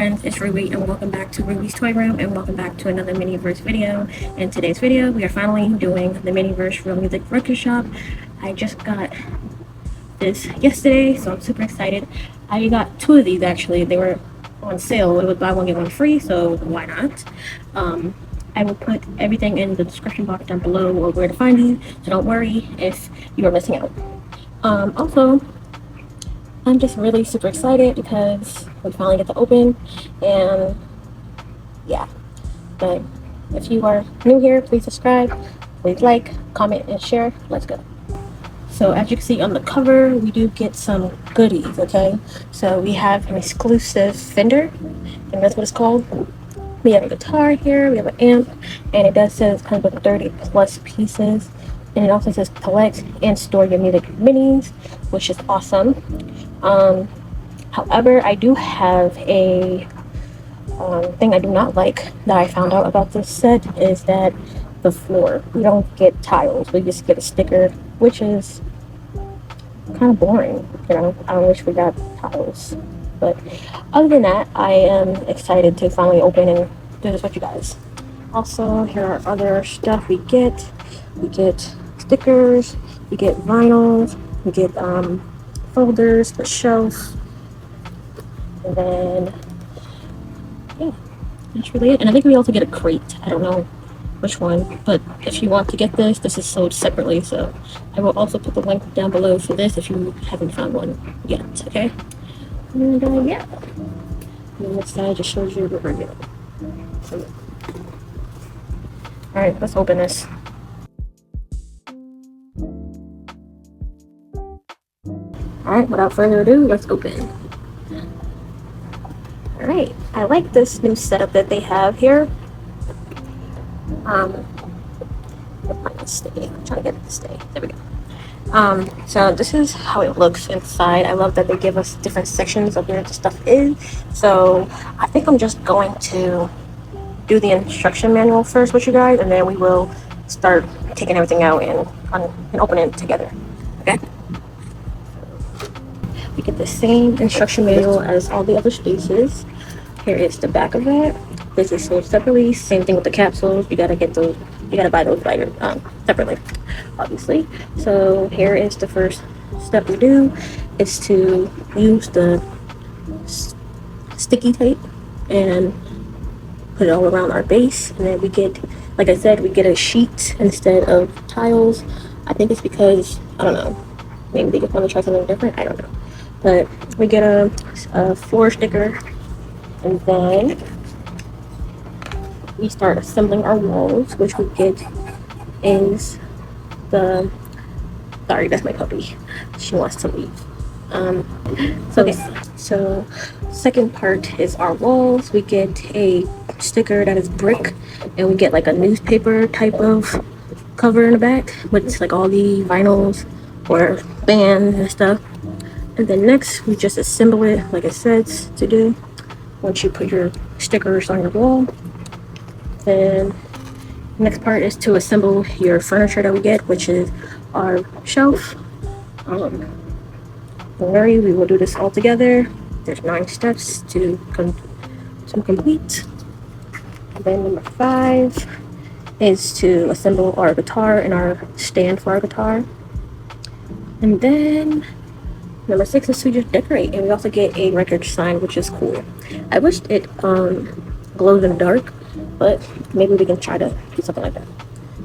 friends, it's Ruby and welcome back to Ruby's Toy Room and welcome back to another Miniverse video. In today's video, we are finally doing the Miniverse Real Music Record Shop. I just got this yesterday, so I'm super excited. I got two of these actually. They were on sale. It was buy one get one free, so why not? I will put everything in the description box down below or where to find these, so don't worry if you are missing out. Also, I'm just really super excited because we finally get to open, and yeah. But if you are new here, please subscribe, please like, comment, and share. Let's go. So as you can see on the cover, we do get some goodies, okay? So we have an exclusive Fender, and that's what it's called. We have a guitar here, we have an amp, and it does say it comes with 30 plus pieces. And it also says collect and store your music minis, which is awesome. However, I do have a thing I do not like that I found out about this set is that the floor, we don't get tiles, we just get a sticker, which is kind of boring, you know. I wish we got tiles, but other than that, I am excited to finally open and do this with you guys. Also, here are other stuff we get stickers, we get vinyls, we get folders for shelf, and then yeah, that's really it. And I think we also get a crate. I don't know which one, but if you want to get this is sold separately, so I will also put the link down below for this if you haven't found one yet. Okay, and yeah, and this side just shows you the review. So, all right, let's open this. Alright, without further ado, let's open. Alright, I like this new setup that they have here. I'm trying to get it to stay. There we go. So this is how it looks inside. I love that they give us different sections of where the stuff is. So I think I'm just going to do the instruction manual first with you guys, and then we will start taking everything out and opening it together. Okay? We get the same instruction manual as all the other spaces. Here is the back of it. This is sold separately. Same thing with the capsules. You gotta buy those separately, obviously. So here is the first step we do. Is to use the sticky tape and put it all around our base, and then we get, like I said, we get a sheet instead of tiles. I think it's because, I don't know, maybe they just want to try something different. I don't know. But we get a floor sticker, and then we start assembling our walls, which we get is the, sorry, that's my puppy. She wants to leave. So second part is our walls. We get a sticker that is brick, and we get like a newspaper type of cover in the back with like all the vinyls or bands and stuff. And then next, we just assemble it like it says to do. Once you put your stickers on your wall, then the next part is to assemble your furniture that we get, which is our shelf. Don't worry, we will do this all together. There's 9 steps to complete. And then number 5 is to assemble our guitar and our stand for our guitar. And then number 6 is to just decorate, and we also get a record sign, which is cool. I wish it glows in the dark, but maybe we can try to do something like that.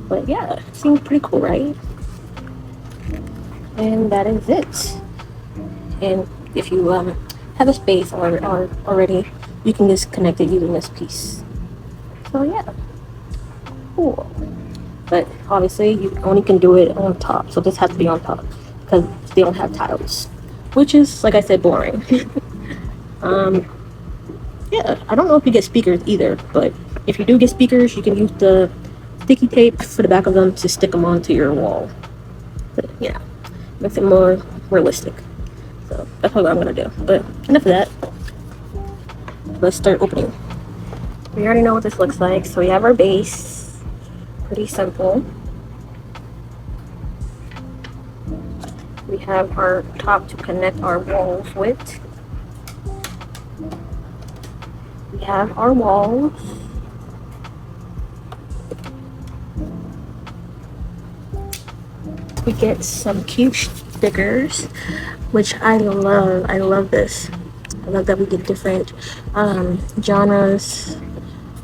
But yeah, it seems pretty cool, right? And that is it. And if you have a space or already, you can just connect it using this piece. So yeah, cool. But obviously, you only can do it on top, so this has to be on top because they don't have tiles, which is, like I said, boring. Yeah, I don't know if you get speakers either, but if you do get speakers, you can use the sticky tape for the back of them to stick them onto your wall. But, yeah, makes it more realistic. So that's what I'm gonna do. But enough of that. Let's start opening. We already know what this looks like. So we have our base. Pretty simple. We have our top to connect our walls with. We have our walls. We get some cute stickers, which I love. I love this. I love that we get different genres.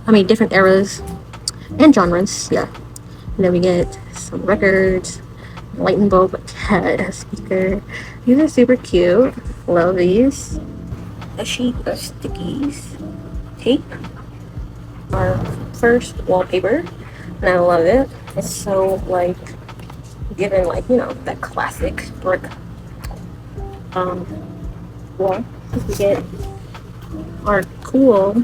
I mean, different eras and genres. Yeah. And then we get some records, lightning bulb, a cat, a speaker. These are super cute. Love these. A sheet of stickies, tape. Our first wallpaper, and I love it. It's so like given like, you know, that classic brick wall. We get our cool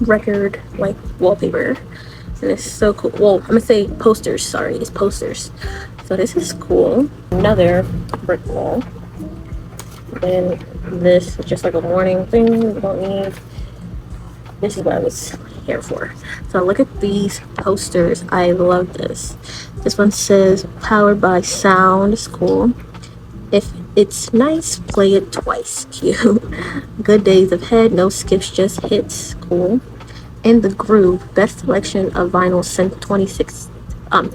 record like wallpaper, and it's so cool. Well, I'm gonna say posters, sorry, it's posters. So this is cool. Another brick wall. Then this is just like a warning thing we don't need. This is what I was here for. So look at these posters. I love this. This one says powered by sound. It's cool. If it's nice, play it twice. Cute. Good days ahead, no skips, just hits. Cool. In the groove, best selection of vinyl since 2026. And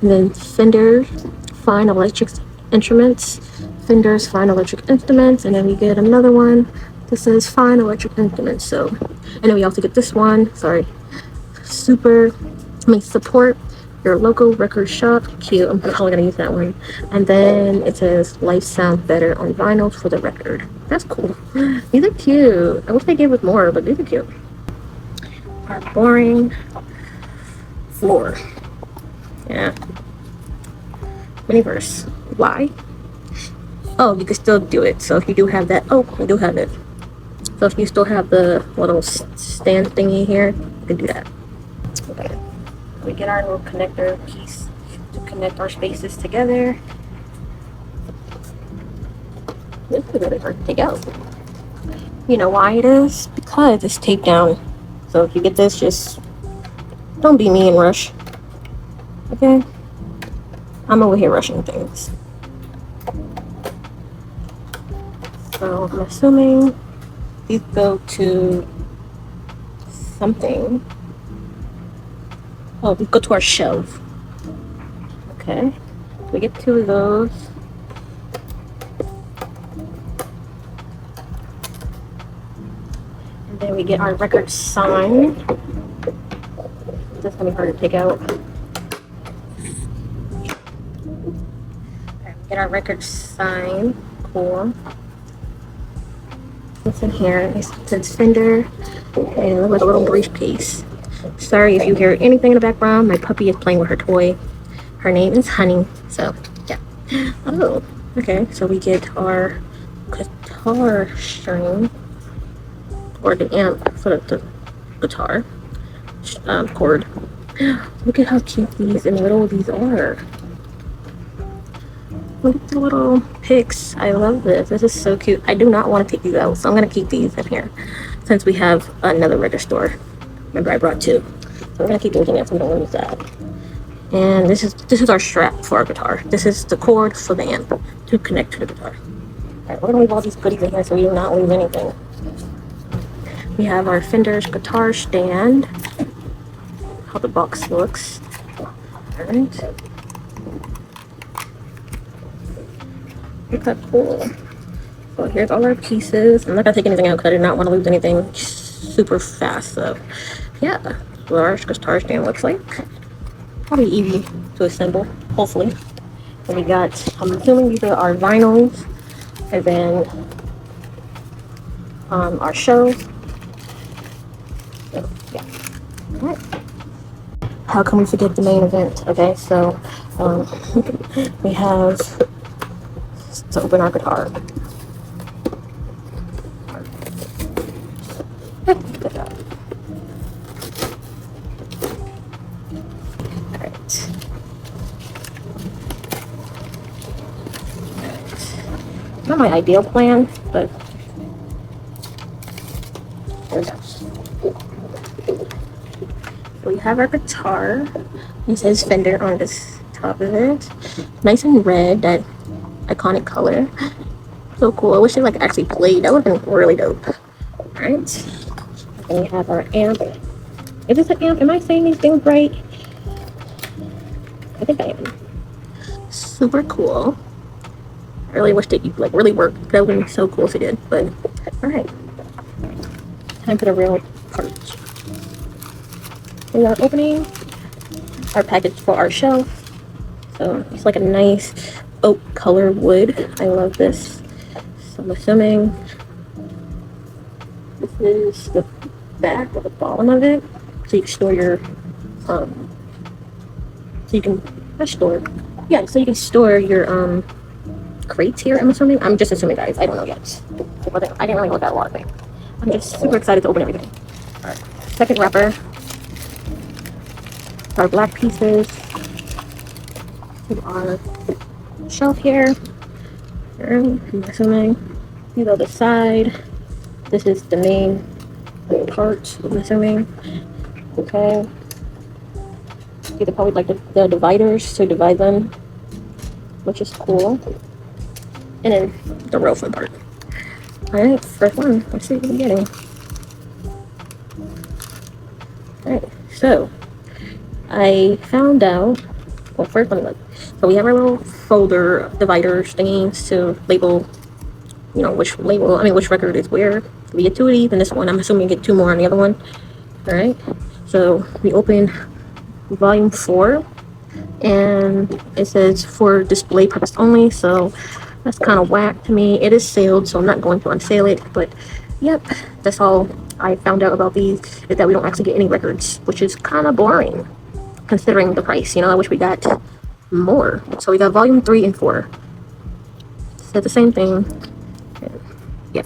then Fender fine electric instruments. Fender's fine electric instruments. And then we get another one. This is fine electric instruments. So, and then we also get this one. Sorry. Support your local record shop. Cute. I'm probably gonna use that one. And then it says life sounds better on vinyl for the record. That's cool. These are cute. I wish they gave us more, but these are cute. Our boring floor. Yeah. Miniverse. Why? Oh, you can still do it. So if you do have that, oh, we do have it. So if you still have the little stand thingy here, you can do that. Okay. We get our little connector piece to connect our spaces together. This is really hard to take out. You know why it is? Because it's taped down. So if you get this, just don't be me and rush. Okay? I'm over here rushing things. So I'm assuming these go to something. Oh, we go to our shelf. Okay. We get two of those. And then we get our record sign. This is gonna be hard to take out. Okay, get our record sign. Cool. What's in here? It says Fender and with a little briefcase. Sorry if you hear anything in the background. My puppy is playing with her toy. Her name is Honey. So yeah. Oh, okay. So we get our guitar string, or the amp for the guitar cord. Look at how cute these and little these are. Look at the little picks. I love this. This is so cute. I do not want to take these out, so I'm going to keep these in here since we have another record store. Remember, I brought two. So we're going to keep those in there so we don't lose that. And this is our strap for our guitar. This is the cord for the amp to connect to the guitar. Alright, we're going to leave all these goodies in here so we do not lose anything. We have our Fender's guitar stand. How the box looks. Alright. Look how cool. So here's all our pieces. I'm not gonna take anything out because I did not want to lose anything super fast. So yeah, that's what our guitar stand looks like. Probably easy to assemble, hopefully. And we got, I'm assuming these are our vinyls, and then our shelves. So yeah. Alright. How can we forget the main event? Okay, so we have to open our guitar. Alright. Not my ideal plan, but there we go. So we have our guitar. It says Fender on this top of it. Nice and red, that iconic color. So cool. I wish it like actually played. That would have been really dope. Alright. Then we have our amp. Is this an amp? Am I saying these things right? I think I am. Super cool. I really wish that you like really worked. That would be so cool if it did. But alright. Time for the real part. We are opening our package for our shelf. So it's like a nice oak color wood. I love this. So I'm assuming this is the back or the bottom of it. So you can store your so you can not store. Yeah, so you can store your crates here, I'm assuming. I'm just assuming, guys. I don't know yet. I didn't really look at a lot of things. I'm just super excited to open everything. Alright. Second wrapper. Our black pieces to our shelf here. I'm assuming these are the side. This is the main part, I'm assuming. Okay. These are probably like the dividers to divide them, which is cool. And then the real fun part. Alright, first one. Let's see what we're getting. Alright, so I found out. Well, first let me look. So we have our little folder dividers thingies to label, you know, which record is where. We get 2 of these, and this one, I'm assuming we get 2 more on the other one. Alright, so we open volume 4, and it says for display purpose only, so that's kind of whack to me. It is sealed, so I'm not going to unsale it, but yep, that's all I found out about these, is that we don't actually get any records, which is kind of boring considering the price. You know, I wish we got more. So we got volume 3 and 4. Said the same thing. Yeah.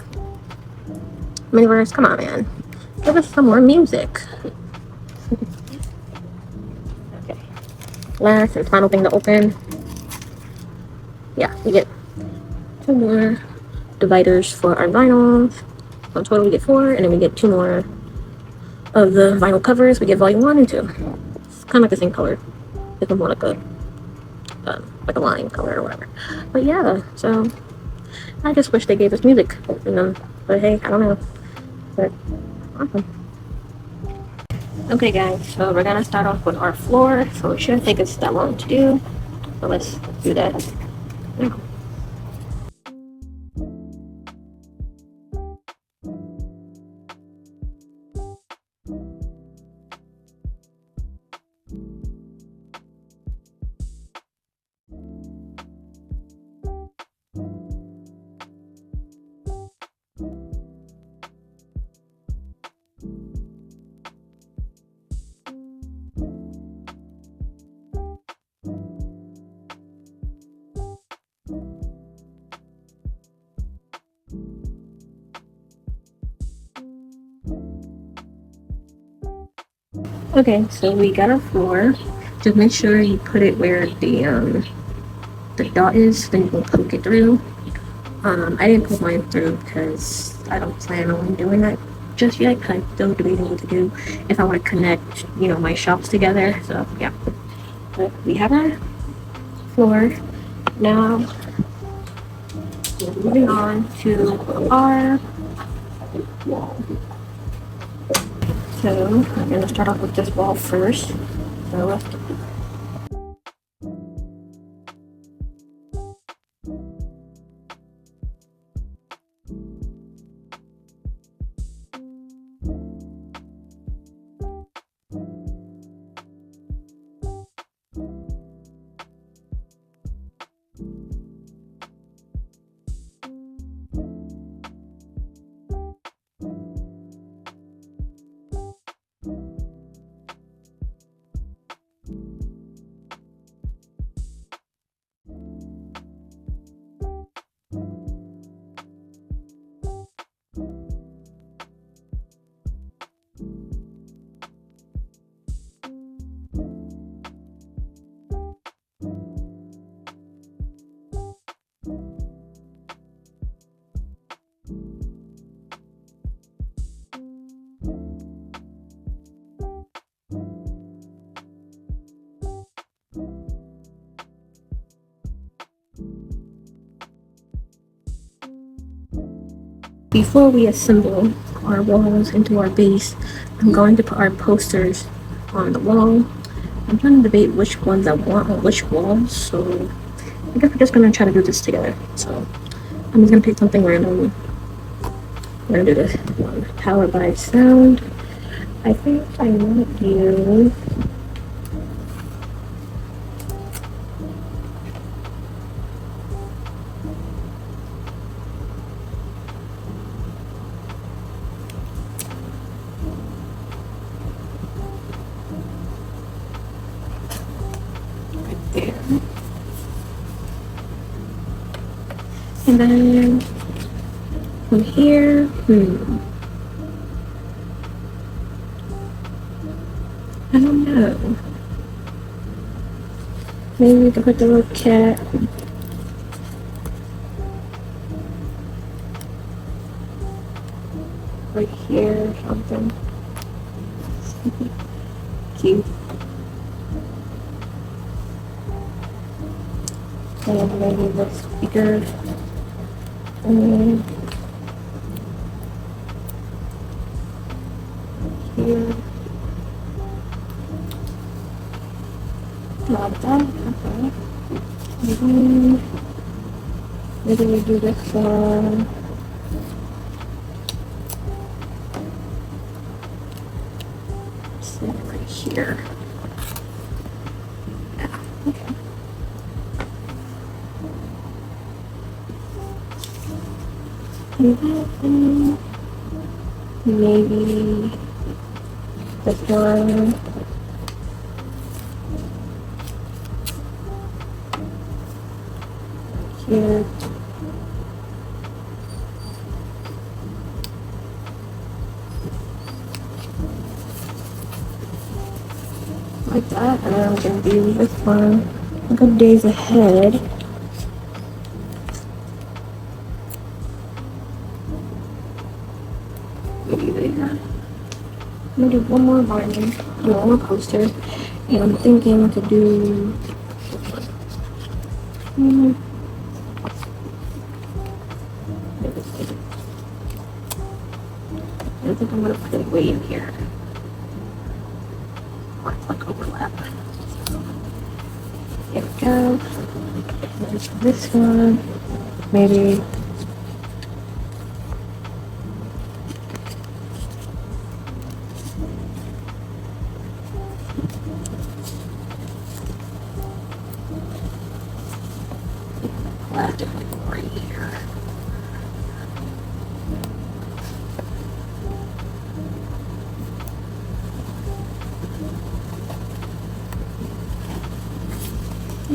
Miniverse, come on, man. Give us some more music. Okay. Last and final thing to open. Yeah, we get 2 more dividers for our vinyls. So in total we get 4, and then we get 2 more of the vinyl covers. We get volume 1 and 2. It's kind of like the same color. It's more like a lime color or whatever. But yeah, so I just wish they gave us music, you know. But hey, I don't know. But awesome. Okay, guys, so we're gonna start off with our floor. So it shouldn't take us that long to do. So let's do that now. Okay, so we got our floor. Just make sure you put it where the dot is, then you can poke it through. I didn't put mine through because I don't plan on doing that just yet. I'm still debating what to do if I want to connect, you know, my shops together. So yeah, but we have our floor now. We're moving on to our wall. So I'm gonna start off with this wall first. So let's before we assemble our walls, into our base. I'm going to put our posters on the wall. I'm trying to debate which ones I want on which walls, so I guess we're just gonna try to do this together. So I'm just gonna pick something random. We're gonna do this one. Powered by sound. I think I want to do right there. And then from here, I don't know. Maybe we can put the little cat. Right here or something. Cute. And maybe the speaker. And here. Not that. Okay. Maybe we do this one. Sit right here. Yeah. Okay. And then maybe this one. Here. Like that, and then I'm gonna do this one. A good days ahead. Maybe there. I'm gonna do one more binding, one more poster, and I'm thinking to do. I think I'm gonna put it way in here. Or it's like overlap. So, there we go. There's this one. Maybe. Plastic like right here.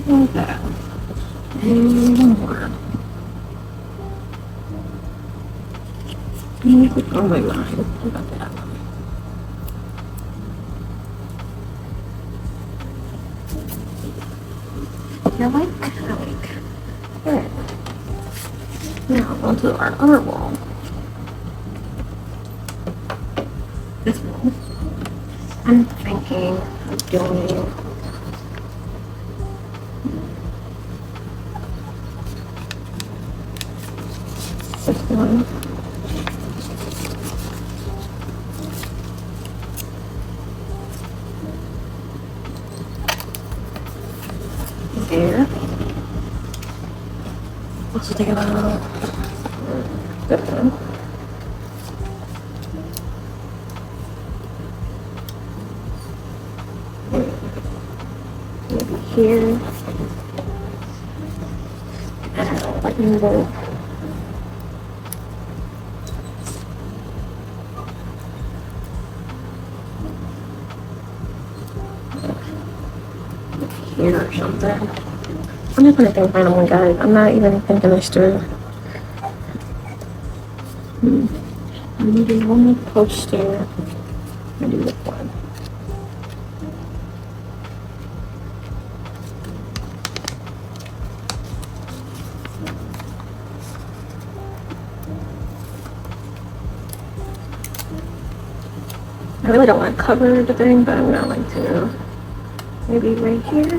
Like that. And one more. Oh my god, what about that? I like. Alright. Now onto our other wall. This wall. I'm thinking of doing this one. There. Also take about good one. Maybe here. Like the here or something. I'm just gonna think random, guys. I'm not even thinking this through. I'm gonna do one more poster. I'm gonna do this one. I really don't want to cover the thing, but I'm gonna like to maybe right here.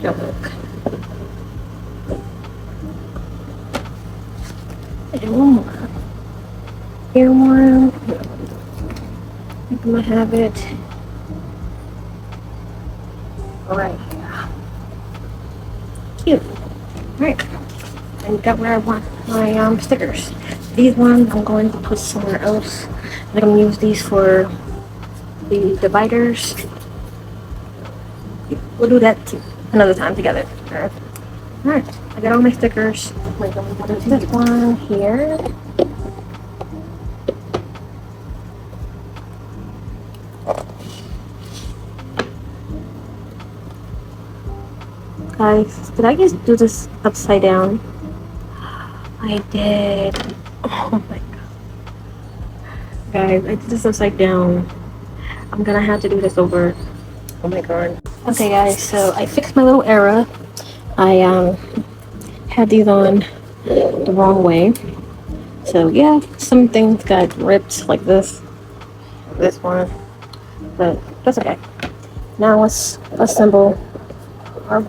Don't look. And one more. here one. I'm gonna have it right here. Cute. Alright. And got where I want my stickers. These ones I'm going to put somewhere else. I'm gonna use these for the dividers. We'll do that another time together. Alright. I got all my stickers. I'm gonna put this one here. Guys, did I just do this upside down? I did. Oh my god. Guys, I did this upside down. I'm gonna have to do this over. Oh my god. Okay guys, so I fixed my little error. I had these on the wrong way. So yeah, some things got ripped like this one, but that's okay. Now let's assemble our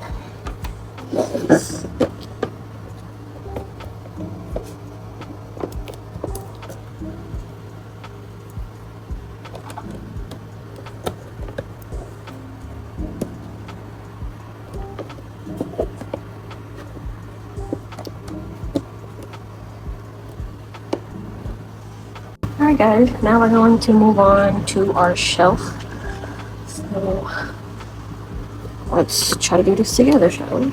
Alright guys, now we're going to move on to our shelf. So let's try to do this together, shall we?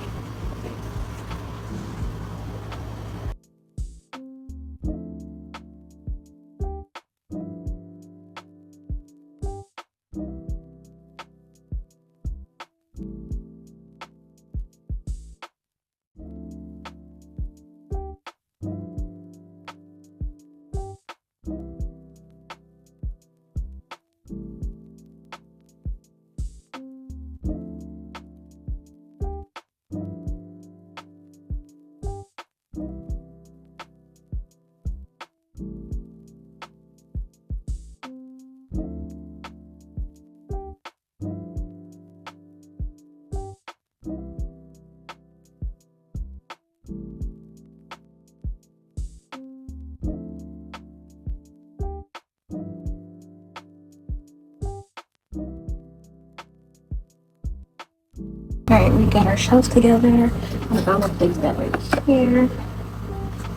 Alright, we got our shelves together. I'm gonna place that right here.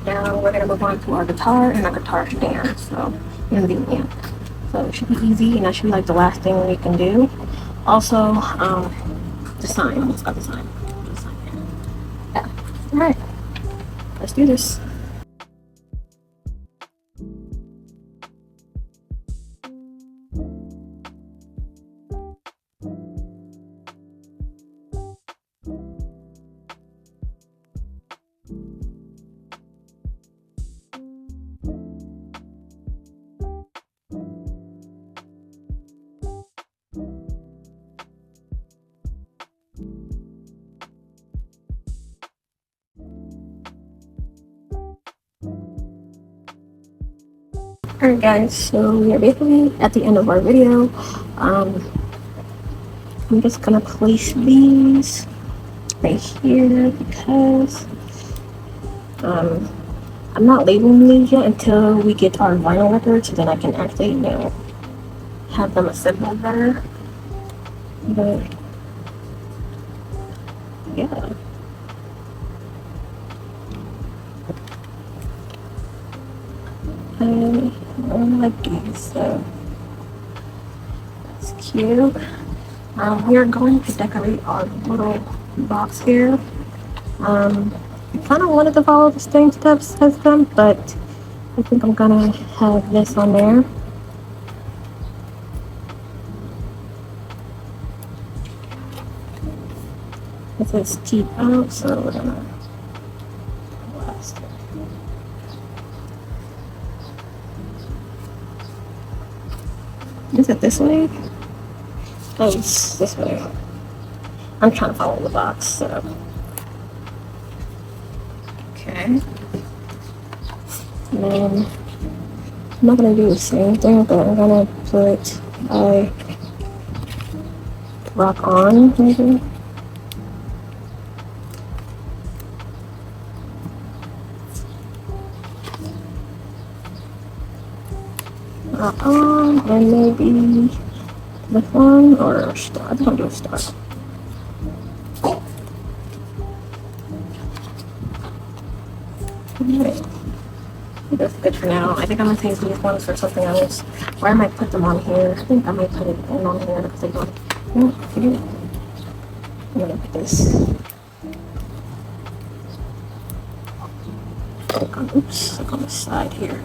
Now we're gonna move on to our guitar and our guitar stand. So in the end. So it should be easy, and that should be like the last thing we can do. Also, the sign. Let's got the sign. Yeah. Alright. Let's do this. Alright guys, so we are basically at the end of our video. I'm just gonna place these right here because I'm not labeling these yet until we get our vinyl records, so then I can actually, have them assembled better. But yeah. I like these, so that's cute. We are going to decorate our little box here. I kind of wanted to follow the same steps as them, but I think I'm gonna have this on there. It says keep out, so we're gonna blast it. Is it this way? Oh, it's this way. I'm trying to follow the box, so. Okay. And then I'm not gonna do the same thing, but I'm gonna put rock on, maybe. And maybe this one or a star. I just want to do a star. Alright. That's good for now. I think I'm gonna save these ones for something else. Or I might put them on here. I think I might put it in on here because they don't. No, forget it. I'm gonna put this. Look on the side here.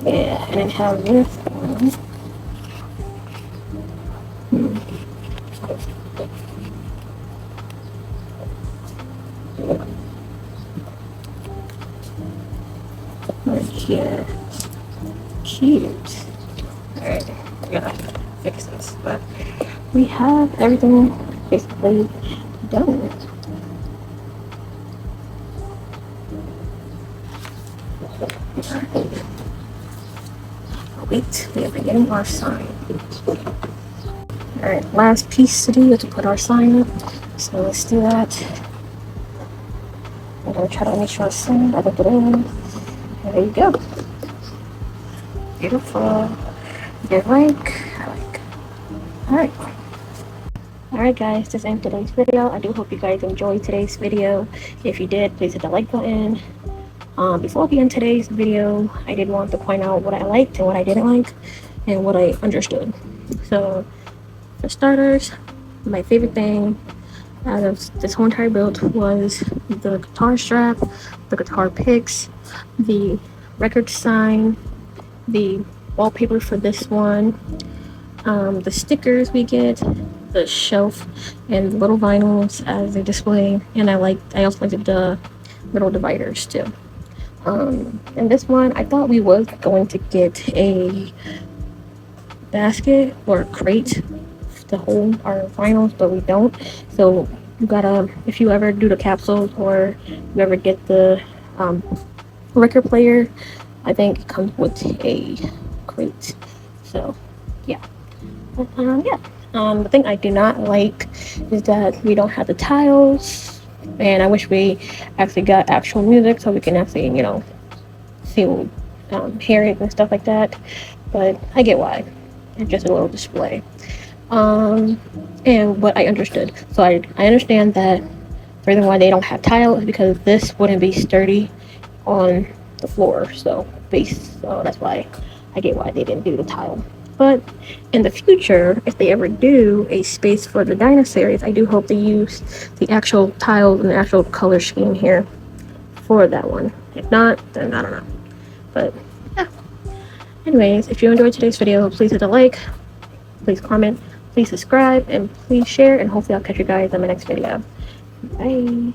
Yeah, and then have this one. Right here. Cute. Alright, I gotta fix this, but we have everything basically done. Wait, we are getting our sign. Alright, last piece to do is to put our sign up. So let's do that. I'm gonna try to make sure it's signed. I put it in. And there you go. Beautiful. Good like. I like. Alright. Alright guys, this ends today's video. I do hope you guys enjoyed today's video. If you did, please hit the like button. Before we end today's video, I did want to point out what I liked and what I didn't like and what I understood. So, for starters, my favorite thing out of this whole entire build was the guitar strap, the guitar picks, the record sign, the wallpaper for this one, the stickers we get, the shelf, and the little vinyls as a display. And I also liked the little dividers too. And this one, I thought we was going to get a basket or crate to hold our vinyls, but we don't. So you gotta, if you ever do the capsules or you ever get the record player, I think it comes with a crate. So yeah. The thing I do not like is that we don't have the tiles. And I wish we actually got actual music so we can actually, you know, see, hear it and stuff like that. But I get why. It's just a little display. And what I understood. So I understand that the reason why they don't have tile is because this wouldn't be sturdy on the floor. So that's why I get why they didn't do the tile. But in the future, if they ever do a space for the Dino series, I do hope they use the actual tiles and the actual color scheme here for that one. If not, then I don't know. But yeah. Anyways, if you enjoyed today's video, please hit the like, please comment, please subscribe, and please share. And hopefully I'll catch you guys in my next video. Bye.